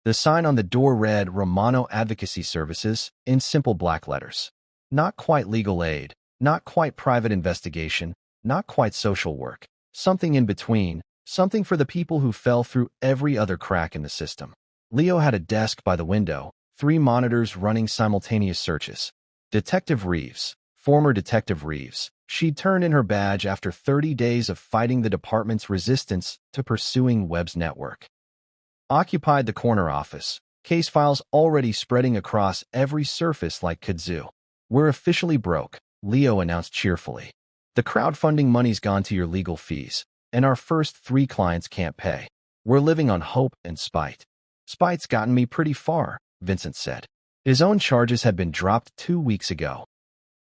The sign on the door read Romano Advocacy Services in simple black letters. Not quite legal aid, not quite private investigation, not quite social work. Something in between, something for the people who fell through every other crack in the system. Leo had a desk by the window, 3 monitors running simultaneous searches. Detective Reeves, former Detective Reeves, She'd turned in her badge after 30 days of fighting the department's resistance to pursuing Webb's network. Occupied the corner office, case files already spreading across every surface like kudzu. "We're officially broke," Leo announced cheerfully. "The crowdfunding money's gone to your legal fees, and our first 3 clients can't pay. We're living on hope and spite." "Spite's gotten me pretty far," Vincent said. His own charges had been dropped 2 weeks ago.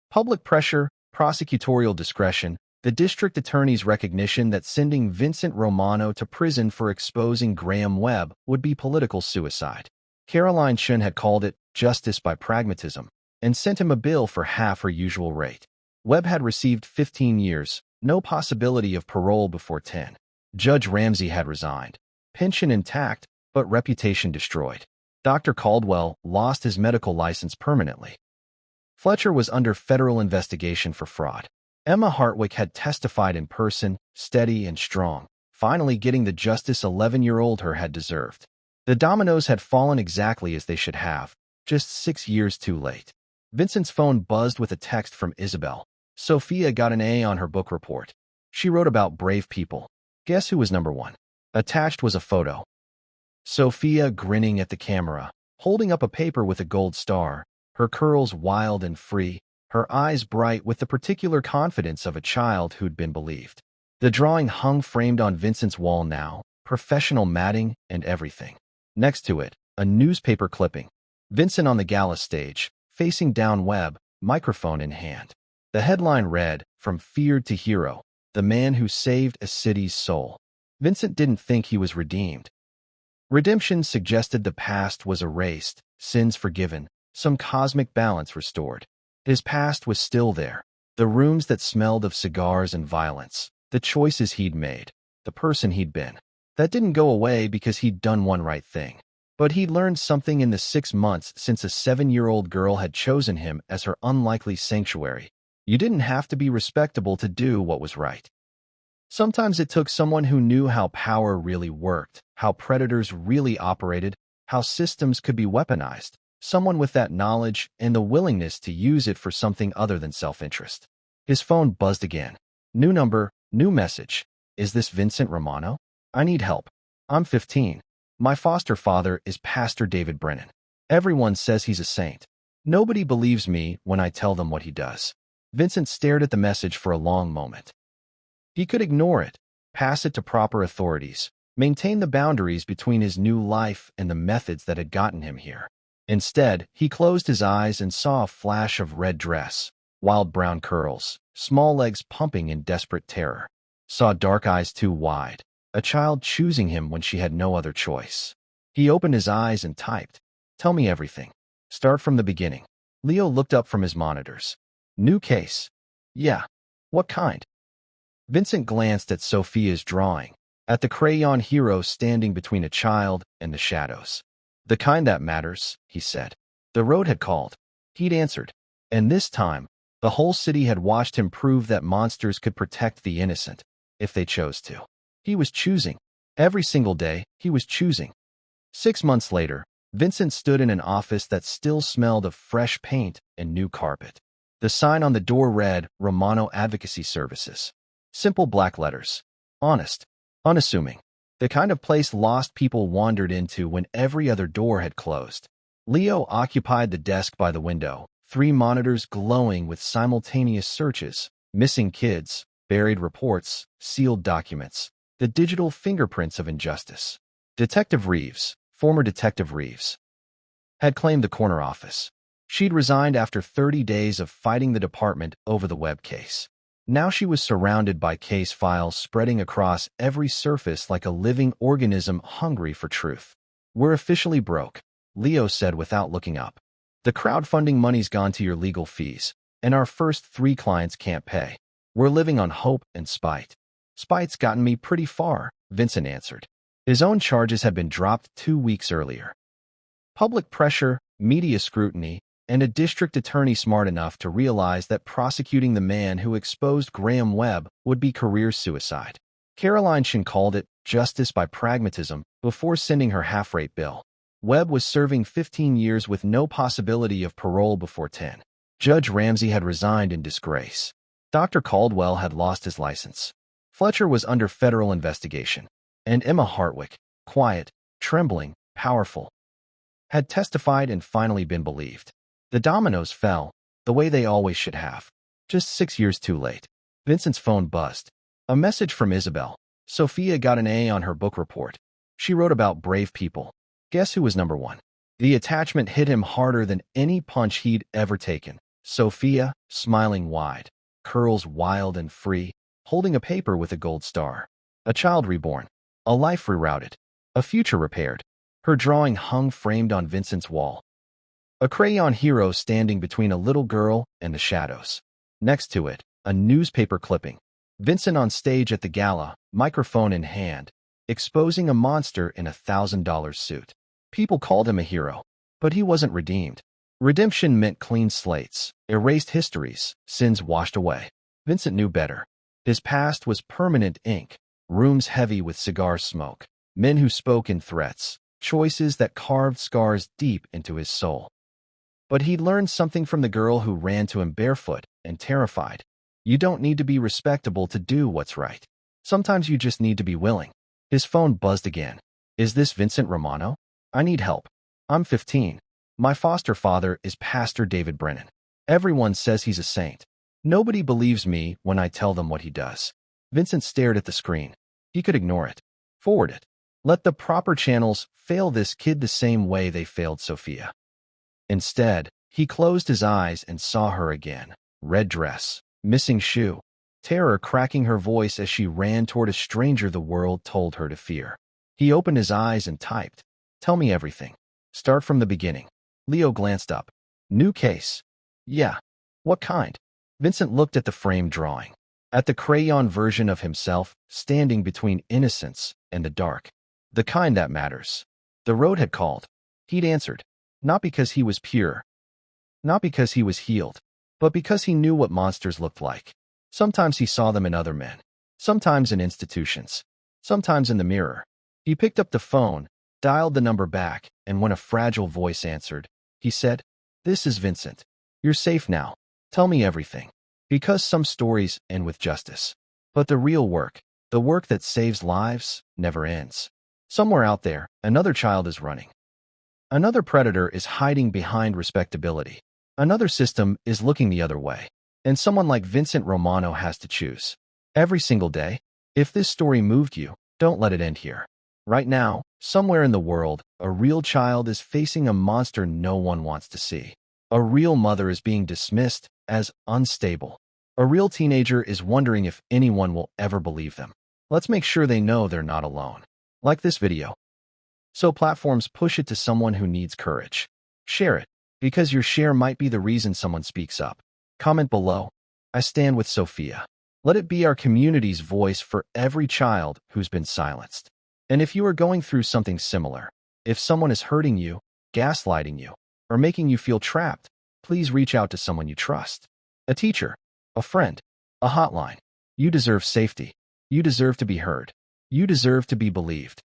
Public pressure, prosecutorial discretion, the district attorney's recognition that sending Vincent Romano to prison for exposing Graham Webb would be political suicide. Caroline Shun had called it justice by pragmatism and sent him a bill for half her usual rate. Webb had received 15 years, no possibility of parole before 10. Judge Ramsey had resigned. Pension intact, but reputation destroyed. Dr. Caldwell lost his medical license permanently. Fletcher was under federal investigation for fraud. Emma Hartwick had testified in person, steady and strong, finally getting the justice 11-year-old her had deserved. The dominoes had fallen exactly as they should have, just 6 years too late. Vincent's phone buzzed with a text from Isabel. Sophia got an A on her book report. She wrote about brave people. Guess who was number 1? Attached was a photo. Sophia grinning at the camera, holding up a paper with a gold star, her curls wild and free, her eyes bright with the particular confidence of a child who'd been believed. The drawing hung framed on Vincent's wall now, professional matting and everything. Next to it, a newspaper clipping. Vincent on the gala stage, facing down Webb, microphone in hand. The headline read, "From Feared to Hero, the man who saved a city's soul." Vincent didn't think he was redeemed. Redemption suggested the past was erased, sins forgiven, some cosmic balance restored. His past was still there. The rooms that smelled of cigars and violence, the choices he'd made, the person he'd been. That didn't go away because he'd done one right thing. But he'd learned something in the 6 months since a 7-year-old girl had chosen him as her unlikely sanctuary. You didn't have to be respectable to do what was right. Sometimes it took someone who knew how power really worked, how predators really operated, how systems could be weaponized. Someone with that knowledge and the willingness to use it for something other than self-interest. His phone buzzed again. New number, new message. "Is this Vincent Romano? I need help. I'm 15. My foster father is Pastor David Brennan. Everyone says he's a saint. Nobody believes me when I tell them what he does." Vincent stared at the message for a long moment. He could ignore it, pass it to proper authorities, maintain the boundaries between his new life and the methods that had gotten him here. Instead, he closed his eyes and saw a flash of red dress, wild brown curls, small legs pumping in desperate terror. Saw dark eyes too wide, a child choosing him when she had no other choice. He opened his eyes and typed, "Tell me everything. Start from the beginning." Leo looked up from his monitors. "New case." "Yeah. What kind?" Vincent glanced at Sophia's drawing, at the crayon hero standing between a child and the shadows. "The kind that matters," he said. The road had called. He'd answered. And this time, the whole city had watched him prove that monsters could protect the innocent, if they chose to. He was choosing. Every single day, he was choosing. 6 months later, Vincent stood in an office that still smelled of fresh paint and new carpet. The sign on the door read, "Romano Advocacy Services." Simple black letters. Honest. Unassuming. The kind of place lost people wandered into when every other door had closed. Leo occupied the desk by the window, 3 monitors glowing with simultaneous searches, missing kids, buried reports, sealed documents, the digital fingerprints of injustice. Detective Reeves, former Detective Reeves, had claimed the corner office. She'd resigned after 30 days of fighting the department over the Webb case. Now she was surrounded by case files spreading across every surface like a living organism hungry for truth. "We're officially broke," Leo said without looking up. "The crowdfunding money's gone to your legal fees, and our first 3 clients can't pay. We're living on hope and spite." "Spite's gotten me pretty far," Vincent answered. His own charges had been dropped 2 weeks earlier. Public pressure, media scrutiny, and a district attorney smart enough to realize that prosecuting the man who exposed Graham Webb would be career suicide. Caroline Shun called it justice by pragmatism before sending her half-rate bill. Webb was serving 15 years with no possibility of parole before 10. Judge Ramsey had resigned in disgrace. Dr. Caldwell had lost his license. Fletcher was under federal investigation. And Emma Hartwick, quiet, trembling, powerful, had testified and finally been believed. The dominoes fell, the way they always should have. Just 6 years too late. Vincent's phone buzzed. A message from Isabel. Sophia got an A on her book report. She wrote about brave people. Guess who was number one? The attachment hit him harder than any punch he'd ever taken. Sophia, smiling wide, curls wild and free, holding a paper with a gold star. A child reborn. A life rerouted. A future repaired. Her drawing hung framed on Vincent's wall. A crayon hero standing between a little girl and the shadows. Next to it, a newspaper clipping. Vincent on stage at the gala, microphone in hand, exposing a monster in a $1,000 suit. People called him a hero, but he wasn't redeemed. Redemption meant clean slates, erased histories, sins washed away. Vincent knew better. His past was permanent ink, rooms heavy with cigar smoke, men who spoke in threats, choices that carved scars deep into his soul. But he'd learned something from the girl who ran to him barefoot and terrified. You don't need to be respectable to do what's right. Sometimes you just need to be willing. His phone buzzed again. Is this Vincent Romano? I need help. I'm 15. My foster father is Pastor David Brennan. Everyone says he's a saint. Nobody believes me when I tell them what he does. Vincent stared at the screen. He could ignore it. Forward it. Let the proper channels fail this kid the same way they failed Sophia. Instead, he closed his eyes and saw her again. Red dress, missing shoe, terror cracking her voice as she ran toward a stranger the world told her to fear. He opened his eyes and typed, "Tell me everything. Start from the beginning." Leo glanced up. "New case." "Yeah. What kind?" Vincent looked at the framed drawing, at the crayon version of himself standing between innocence and the dark. The kind that matters. The road had called. He'd answered, not because he was pure, not because he was healed, but because he knew what monsters looked like. Sometimes he saw them in other men, sometimes in institutions, sometimes in the mirror. He picked up the phone, dialed the number back, and when a fragile voice answered, he said, "This is Vincent. You're safe now. Tell me everything." Because some stories end with justice. But the real work, the work that saves lives, never ends. Somewhere out there, another child is running. Another predator is hiding behind respectability. Another system is looking the other way. And someone like Vincent Romano has to choose. Every single day. If this story moved you, don't let it end here. Right now, somewhere in the world, a real child is facing a monster no one wants to see. A real mother is being dismissed as unstable. A real teenager is wondering if anyone will ever believe them. Let's make sure they know they're not alone. Like this video, so platforms push it to someone who needs courage. Share it, because your share might be the reason someone speaks up. Comment below, "I stand with Sophia." Let it be our community's voice for every child who's been silenced. And if you are going through something similar, if someone is hurting you, gaslighting you, or making you feel trapped, please reach out to someone you trust. A teacher, a friend, a hotline. You deserve safety. You deserve to be heard. You deserve to be believed.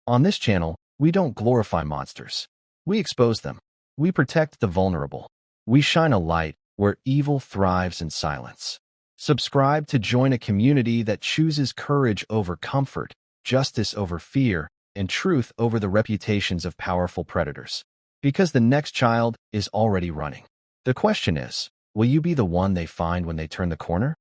On this channel, we don't glorify monsters. We expose them. We protect the vulnerable. We shine a light where evil thrives in silence. Subscribe to join a community that chooses courage over comfort, justice over fear, and truth over the reputations of powerful predators. Because the next child is already running. The question is, will you be the one they find when they turn the corner?